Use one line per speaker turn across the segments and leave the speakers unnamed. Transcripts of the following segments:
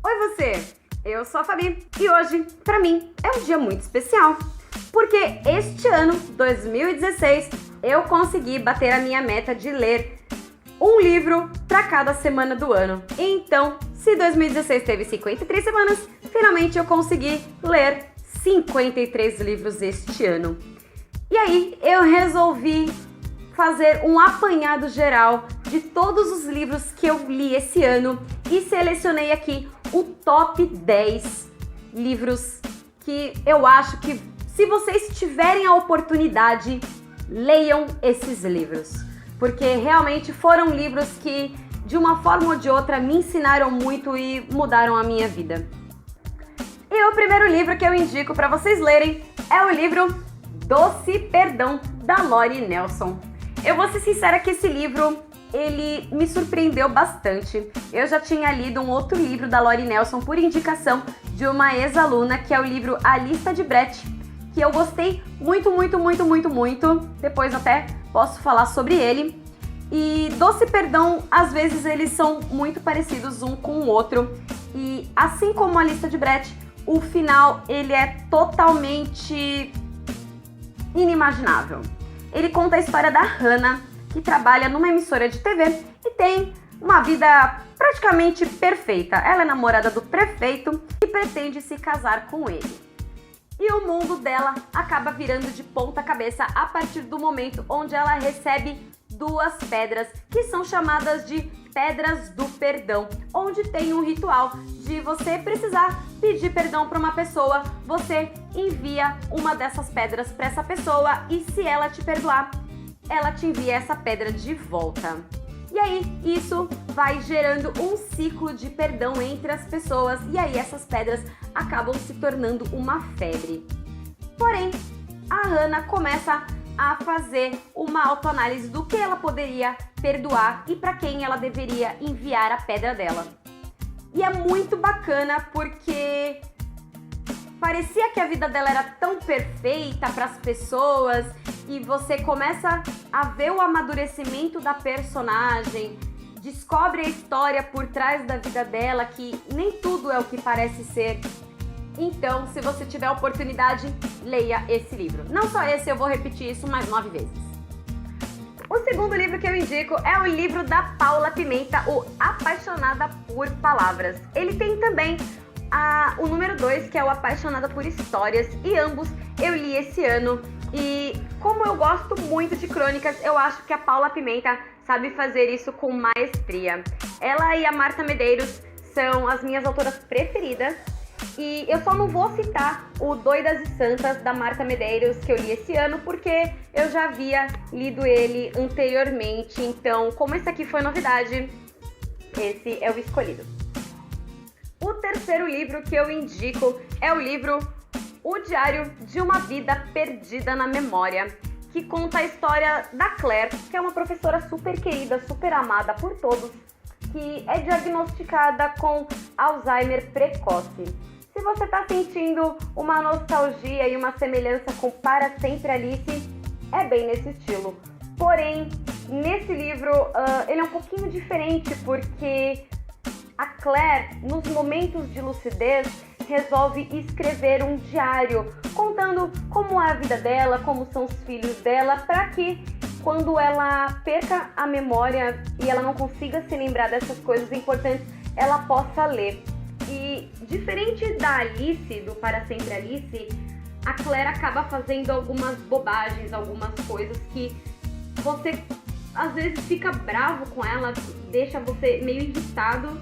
Oi você, eu sou a Fabi e hoje, pra mim, é um dia muito especial, porque este ano, 2016, eu consegui bater a minha meta de ler um livro pra cada semana do ano. Então, se 2016 teve 53 semanas, finalmente eu consegui ler 53 livros este ano. E aí, eu resolvi fazer um apanhado geral de todos os livros que eu li esse ano e selecionei aqui o top 10 livros que eu acho que, se vocês tiverem a oportunidade, leiam esses livros, porque realmente foram livros que, de uma forma ou de outra, me ensinaram muito e mudaram a minha vida. E o primeiro livro que eu indico para vocês lerem é o livro Doce Perdão, da Lori Nelson. Eu vou ser sincera que esse livro, ele me surpreendeu bastante. Eu já tinha lido um outro livro da Lori Nelson por indicação de uma ex-aluna, que é o livro A Lista de Brett, que eu gostei muito. Depois até posso falar sobre ele. E Doce Perdão, às vezes eles são muito parecidos um com o outro. E assim como A Lista de Brett, o final ele é totalmente inimaginável. Ele conta a história da Hannah, que trabalha numa emissora de TV e tem uma vida praticamente perfeita. Ela é namorada do prefeito e pretende se casar com ele. E o mundo dela acaba virando de ponta cabeça a partir do momento onde ela recebe duas pedras, que são chamadas de Pedras do Perdão, onde tem um ritual de você precisar pedir perdão para uma pessoa, você envia uma dessas pedras para essa pessoa e, se ela te perdoar, ela te envia essa pedra de volta. E aí isso vai gerando um ciclo de perdão entre as pessoas, e aí essas pedras acabam se tornando uma febre. Porém, a Hannah começa a fazer uma autoanálise do que ela poderia perdoar e para quem ela deveria enviar a pedra dela. E é muito bacana porque parecia que a vida dela era tão perfeita para as pessoas, e você começa a ver o amadurecimento da personagem, descobre a história por trás da vida dela, que nem tudo é o que parece ser. Então, se você tiver a oportunidade, leia esse livro. Não só esse, eu vou repetir isso mais 9 vezes. O segundo livro que eu indico é o livro da Paula Pimenta, o Apaixonada por Palavras. Ele tem também o número 2, que é o Apaixonada por Histórias, e ambos eu li esse ano. E como eu gosto muito de crônicas, eu acho que a Paula Pimenta sabe fazer isso com maestria. Ela e a Marta Medeiros são as minhas autoras preferidas. E eu só não vou citar o Doidas e Santas, da Marta Medeiros, que eu li esse ano, porque eu já havia lido ele anteriormente. Então, como esse aqui foi novidade, esse é o escolhido. O terceiro livro que eu indico é o livro O Diário de uma Vida Perdida na Memória, que conta a história da Claire, que é uma professora super querida, super amada por todos, que é diagnosticada com Alzheimer precoce. Se você está sentindo uma nostalgia e uma semelhança com Para Sempre Alice, é bem nesse estilo. Porém, nesse livro, ele é um pouquinho diferente, porque a Claire, nos momentos de lucidez, resolve escrever um diário, contando como é a vida dela, como são os filhos dela, para que, quando ela perca a memória e ela não consiga se lembrar dessas coisas importantes, ela possa ler. E diferente da Alice, do Para Sempre Alice, a Claire acaba fazendo algumas bobagens, algumas coisas que você às vezes fica bravo com ela, deixa você meio irritado,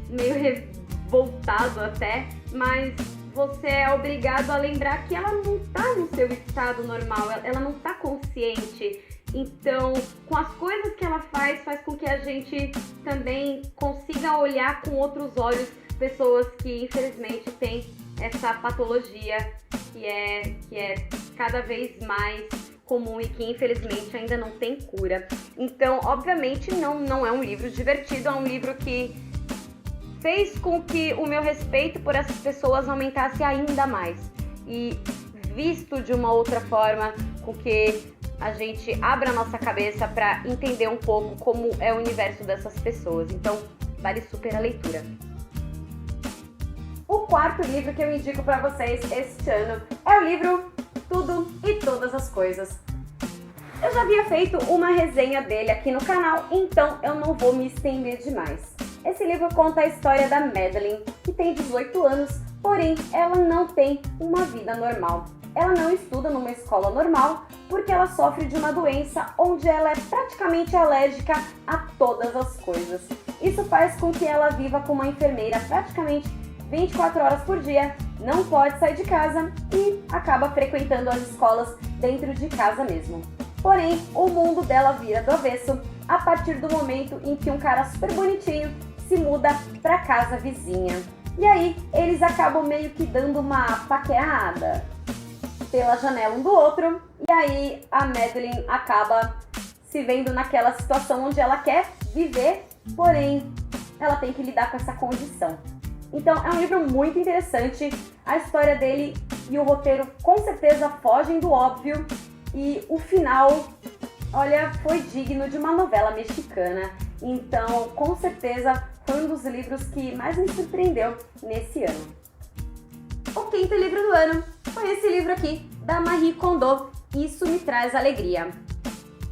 meio revoltado até, mas você é obrigado a lembrar que ela não tá no seu estado normal, ela não tá consciente. Então, com as coisas que ela faz com que a gente também consiga olhar com outros olhos pessoas que infelizmente têm essa patologia que é cada vez mais comum e que infelizmente ainda não tem cura. Então, obviamente, não é um livro divertido, é um livro que fez com que o meu respeito por essas pessoas aumentasse ainda mais. E visto de uma outra forma, com que a gente abra a nossa cabeça para entender um pouco como é o universo dessas pessoas. Então, vale super a leitura. quarto livro que eu indico para vocês este ano é o livro Tudo e Todas as Coisas. Eu já havia feito uma resenha dele aqui no canal, então eu não vou me estender demais. Esse livro conta a história da Madeline, que tem 18 anos, porém ela não tem uma vida normal. Ela não estuda numa escola normal porque ela sofre de uma doença onde ela é praticamente alérgica a todas as coisas. Isso faz com que ela viva com uma enfermeira praticamente 24 horas por dia, não pode sair de casa e acaba frequentando as escolas dentro de casa mesmo. Porém, o mundo dela vira do avesso a partir do momento em que um cara super bonitinho se muda para casa vizinha. E aí, eles acabam meio que dando uma paquerada pela janela um do outro, e aí a Madeline acaba se vendo naquela situação onde ela quer viver, porém ela tem que lidar com essa condição. Então é um livro muito interessante, a história dele e o roteiro com certeza fogem do óbvio, e o final, olha, foi digno de uma novela mexicana. Então com certeza foi um dos livros que mais me surpreendeu nesse ano. O quinto livro do ano foi esse livro aqui, da Marie Kondo, Isso Me Traz Alegria.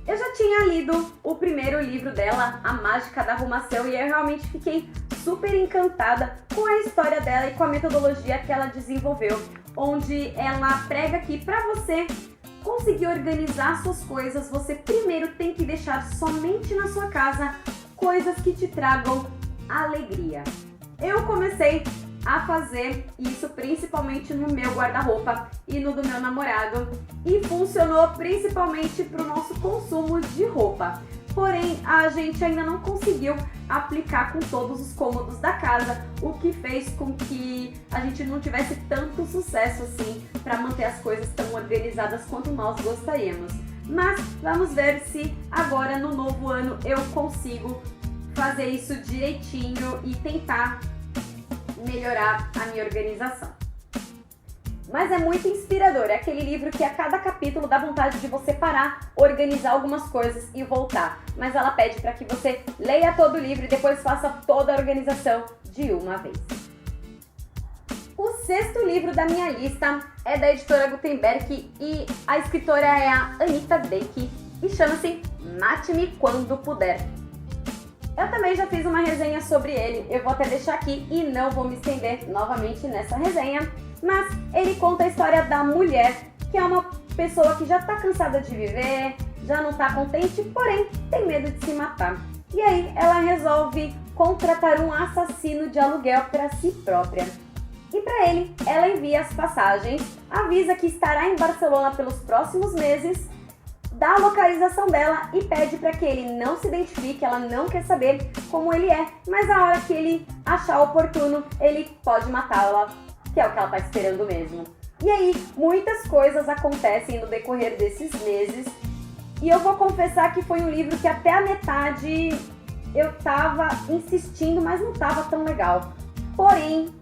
Eu já tinha lido o primeiro livro dela, A Mágica da Arrumação, e eu realmente fiquei super encantada com a história dela e com a metodologia que ela desenvolveu, onde ela prega que para você conseguir organizar suas coisas, você primeiro tem que deixar somente na sua casa coisas que te tragam alegria. Eu comecei a fazer isso principalmente no meu guarda-roupa e no do meu namorado, e funcionou principalmente para o nosso consumo de roupa. Porém, a gente ainda não conseguiu aplicar com todos os cômodos da casa, o que fez com que a gente não tivesse tanto sucesso assim para manter as coisas tão organizadas quanto nós gostaríamos. Mas vamos ver se agora no novo ano eu consigo fazer isso direitinho e tentar melhorar a minha organização. Mas é muito inspirador, é aquele livro que a cada capítulo dá vontade de você parar, organizar algumas coisas e voltar. Mas ela pede para que você leia todo o livro e depois faça toda a organização de uma vez. O sexto livro da minha lista é da editora Gutenberg e a escritora é a Anita Deck e chama-se Mate-me Quando Puder. Eu também já fiz uma resenha sobre ele, eu vou até deixar aqui e não vou me estender novamente nessa resenha, mas ele conta a história da mulher, que é uma pessoa que já está cansada de viver, já não está contente, porém tem medo de se matar. E aí ela resolve contratar um assassino de aluguel para si própria. E para ele, ela envia as passagens, avisa que estará em Barcelona pelos próximos meses, dá a localização dela e pede para que ele não se identifique, ela não quer saber como ele é, mas a hora que ele achar oportuno, ele pode matá-la, que é o que ela está esperando mesmo. E aí, muitas coisas acontecem no decorrer desses meses, e eu vou confessar que foi um livro que até a metade eu tava insistindo, mas não tava tão legal. Porém,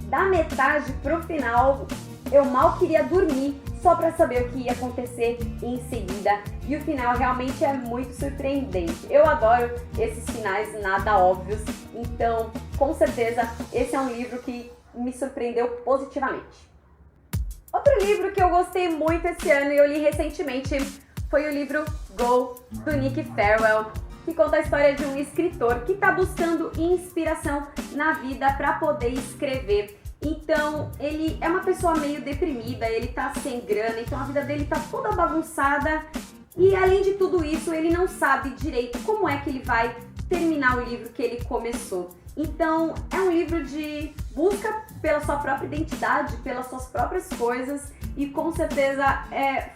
da metade pro final, eu mal queria dormir, só para saber o que ia acontecer em seguida, e o final realmente é muito surpreendente. Eu adoro esses finais nada óbvios, então com certeza esse é um livro que me surpreendeu positivamente. Outro livro que eu gostei muito esse ano e eu li recentemente foi o livro Go, do Nick Farwell, que conta a história de um escritor que está buscando inspiração na vida para poder escrever. Então, ele é uma pessoa meio deprimida, ele tá sem grana, então a vida dele tá toda bagunçada e além de tudo isso, ele não sabe direito como é que ele vai terminar o livro que ele começou. Então, é um livro de busca pela sua própria identidade, pelas suas próprias coisas e com certeza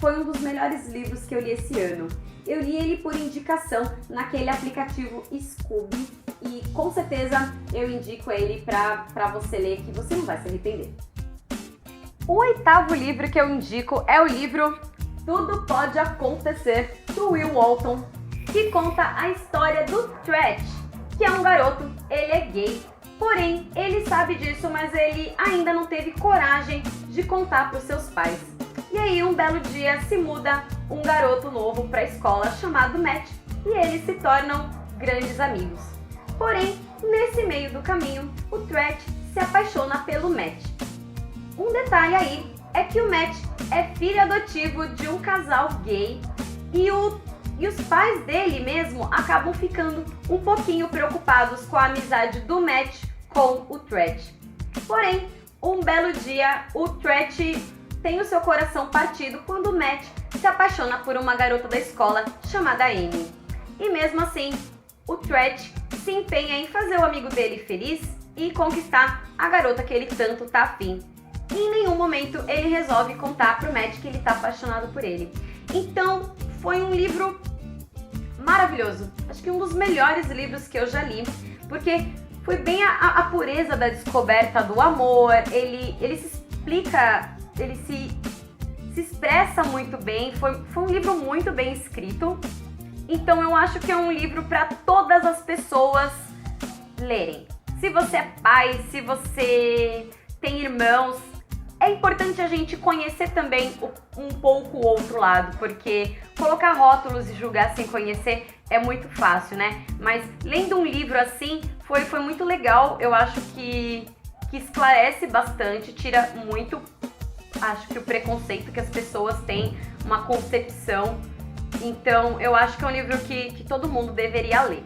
foi um dos melhores livros que eu li esse ano. Eu li ele por indicação naquele aplicativo Scooby e com certeza eu indico ele pra você ler, que você não vai se arrepender. O oitavo livro que eu indico é o livro Tudo Pode Acontecer, do Will Walton, que conta a história do Threat, que é um garoto, ele é gay, porém ele sabe disso, mas ele ainda não teve coragem de contar para os seus pais. E aí um belo dia se muda um garoto novo para a escola chamado Matt e eles se tornam grandes amigos. Porém, nesse meio do caminho, o Threat se apaixona pelo Matt. Um detalhe aí é que o Matt é filho adotivo de um casal gay e os pais dele mesmo acabam ficando um pouquinho preocupados com a amizade do Matt com o Tret. Porém, um belo dia, o Tret tem o seu coração partido quando o Matt se apaixona por uma garota da escola chamada Amy. E mesmo assim, o Tret se empenha em fazer o amigo dele feliz e conquistar a garota que ele tanto tá afim. E em nenhum momento ele resolve contar pro Matt que ele tá apaixonado por ele. Então, foi um livro maravilhoso. Acho que um dos melhores livros que eu já li, porque foi bem a pureza da descoberta do amor, ele se explica, ele se expressa muito bem, foi um livro muito bem escrito. Então eu acho que é um livro para todas as pessoas lerem. Se você é pai, se você tem irmãos, é importante a gente conhecer também um pouco o outro lado, porque colocar rótulos e julgar sem conhecer é muito fácil, né? Mas lendo um livro assim foi muito legal. Eu acho que esclarece bastante, tira muito, acho que o preconceito que as pessoas têm, uma concepção. Então eu acho que é um livro que todo mundo deveria ler.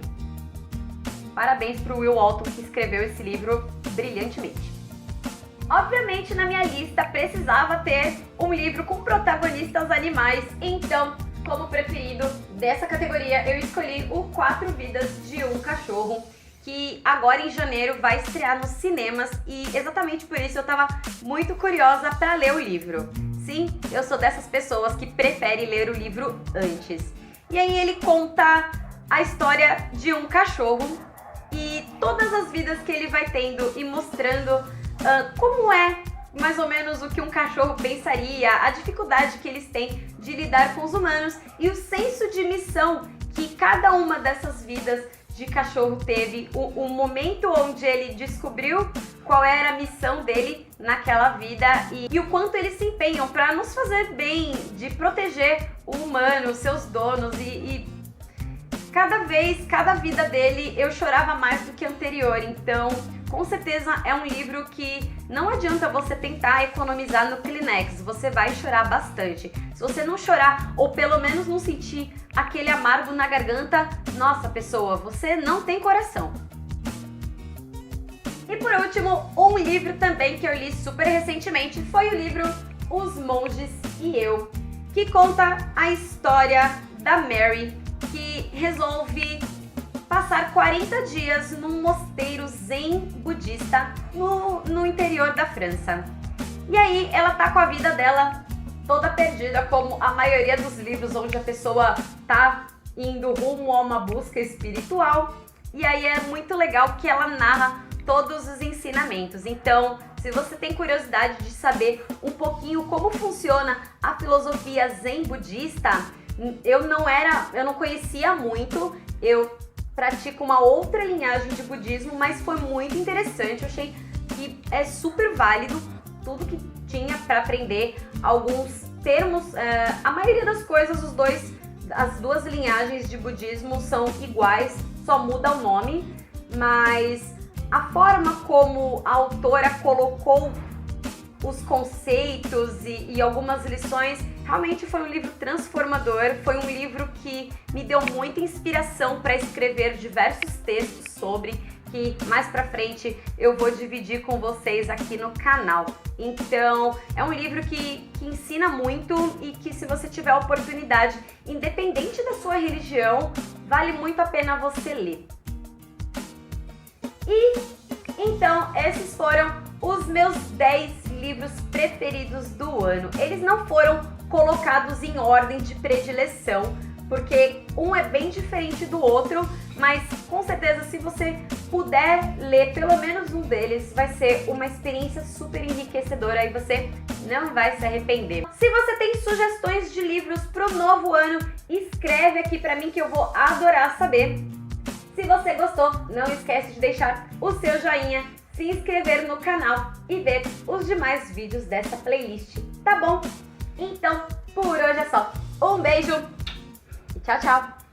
Parabéns pro Will Walton, que escreveu esse livro brilhantemente. Obviamente, na minha lista precisava ter um livro com protagonistas animais, então, como preferido dessa categoria, eu escolhi o 4 Vidas de um Cachorro, que agora em janeiro vai estrear nos cinemas e exatamente por isso eu tava muito curiosa para ler o livro. Sim, eu sou dessas pessoas que preferem ler o livro antes. E aí ele conta a história de um cachorro e todas as vidas que ele vai tendo e mostrando como é mais ou menos o que um cachorro pensaria, a dificuldade que eles têm de lidar com os humanos e o senso de missão que cada uma dessas vidas de cachorro teve, o momento onde ele descobriu qual era a missão dele naquela vida e o quanto eles se empenham para nos fazer bem, de proteger o humano, os seus donos e cada vida dele eu chorava mais do que a anterior, então com certeza é um livro que não adianta você tentar economizar no Kleenex, você vai chorar bastante. Se você não chorar, ou pelo menos não sentir aquele amargo na garganta, nossa pessoa, você não tem coração. E por último, um livro também que eu li super recentemente foi o livro Os Monges e Eu, que conta a história da Mary, que resolve passar 40 dias num mosteiro zen budista no interior da França. E aí ela tá com a vida dela toda perdida, como a maioria dos livros onde a pessoa tá indo rumo a uma busca espiritual. E aí é muito legal que ela narra todos os ensinamentos. Então, se você tem curiosidade de saber um pouquinho como funciona a filosofia zen budista, eu não conhecia muito, eu pratico uma outra linhagem de budismo, mas foi muito interessante, eu achei que é super válido tudo que tinha para aprender, alguns termos, a maioria das coisas, as duas linhagens de budismo são iguais, só muda o nome, mas a forma como a autora colocou os conceitos e algumas lições, realmente foi um livro transformador, foi um livro que me deu muita inspiração para escrever diversos textos sobre, que mais pra frente eu vou dividir com vocês aqui no canal. Então, é um livro que ensina muito e que, se você tiver a oportunidade, independente da sua religião, vale muito a pena você ler. E, então, esses foram os meus 10 livros preferidos do ano. Eles não foram colocados em ordem de predileção, porque um é bem diferente do outro, mas com certeza se você puder ler pelo menos um deles, vai ser uma experiência super enriquecedora e você não vai se arrepender. Se você tem sugestões de livros pro novo ano, escreve aqui pra mim que eu vou adorar saber. Se você gostou, não esquece de deixar o seu joinha, se inscrever no canal e ver os demais vídeos dessa playlist, tá bom? Então, por hoje é só. Um beijo e tchau, tchau!